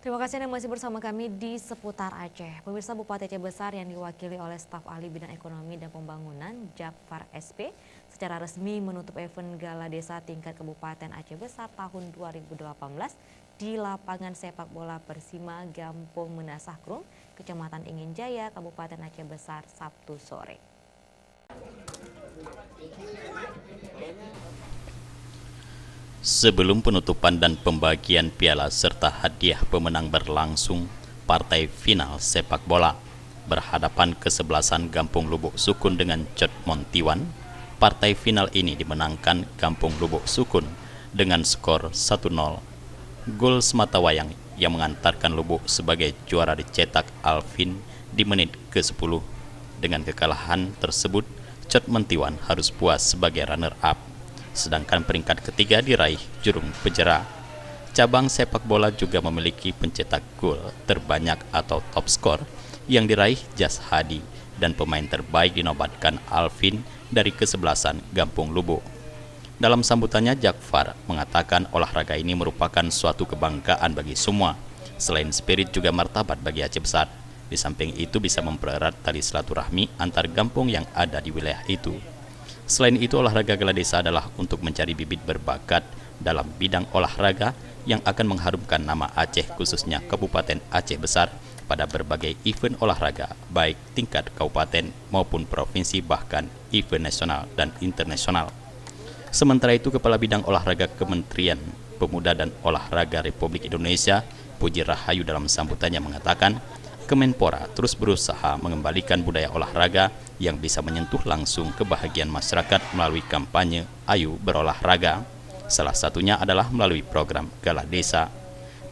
Terima kasih Anda masih bersama kami di Seputar Aceh. Pemirsa, Bupati Aceh Besar yang diwakili oleh staf ahli bidang ekonomi dan pembangunan Jafar SP secara resmi menutup event Gala Desa tingkat Kabupaten Aceh Besar tahun 2018 di lapangan sepak bola Persima Gampong Menasahkrum, Kecamatan Ingin Jaya, Kabupaten Aceh Besar, Sabtu sore. Sebelum penutupan dan pembagian piala serta hadiah pemenang berlangsung, partai final sepak bola berhadapan kesebelasan Gampong Lubuk Sukun dengan Cot Montiwan. Partai final ini dimenangkan Gampong Lubuk Sukun dengan skor 1-0. Gol sematawayang yang mengantarkan Lubuk sebagai juara dicetak Alvin di menit ke-10. Dengan kekalahan tersebut, Cot Montiwan harus puas sebagai runner-up. Sedangkan peringkat ketiga diraih Jurung Pejera. Cabang sepak bola juga memiliki pencetak gol terbanyak atau top skor yang diraih Jas Hadi, dan pemain terbaik dinobatkan Alvin dari kesebelasan Gampong Lubuk. Dalam sambutannya, Jafar mengatakan olahraga ini merupakan suatu kebanggaan bagi semua. Selain spirit juga martabat bagi Aceh Besar. Di samping itu bisa mempererat tali silaturahmi antar kampung yang ada di wilayah itu. Selain itu, olahraga Gala Desa adalah untuk mencari bibit berbakat dalam bidang olahraga yang akan mengharumkan nama Aceh, khususnya Kabupaten Aceh Besar, pada berbagai event olahraga, baik tingkat kabupaten maupun provinsi, bahkan event nasional dan internasional. Sementara itu, Kepala Bidang Olahraga Kementerian Pemuda dan Olahraga Republik Indonesia, Puji Rahayu, dalam sambutannya mengatakan, Kemenpora terus berusaha mengembalikan budaya olahraga yang bisa menyentuh langsung kebahagiaan masyarakat melalui kampanye Ayo Berolahraga. Salah satunya adalah melalui program Gala Desa.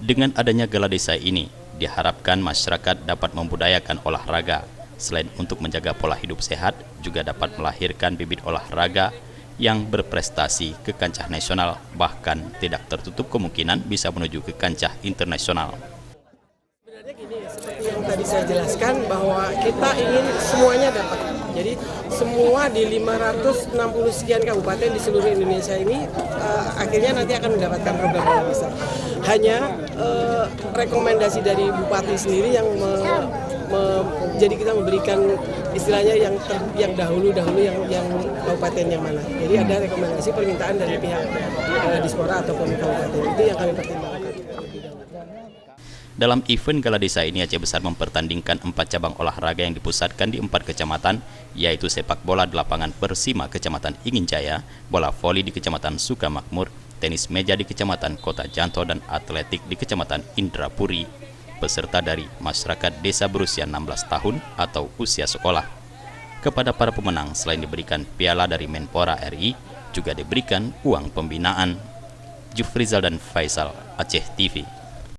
Dengan adanya Gala Desa ini, diharapkan masyarakat dapat membudayakan olahraga. Selain untuk menjaga pola hidup sehat, juga dapat melahirkan bibit olahraga yang berprestasi ke kancah nasional, bahkan tidak tertutup kemungkinan bisa menuju ke kancah internasional. Seperti yang tadi saya jelaskan, bahwa kita ingin semuanya dapat. Jadi semua di 560 sekian kabupaten di seluruh Indonesia ini akhirnya nanti akan mendapatkan program Gala Desa. Hanya rekomendasi dari Bupati sendiri yang jadi kita memberikan istilahnya yang dahulu yang kabupaten yang mana. Jadi ada rekomendasi permintaan dari pihak Dispora ataupun kabupaten, itu yang kami pertimbangkan. Dalam event Gala Desa ini, Aceh Besar mempertandingkan 4 cabang olahraga yang dipusatkan di 4 kecamatan, yaitu sepak bola di lapangan Persima Kecamatan Ingin Jaya, bola voli di Kecamatan Sukamakmur, tenis meja di Kecamatan Kota Janto, dan atletik di Kecamatan Indrapuri. Peserta dari masyarakat desa berusia 16 tahun atau usia sekolah. Kepada para pemenang, selain diberikan piala dari Menpora RI, juga diberikan uang pembinaan. Jufrizal dan Faisal, Aceh TV.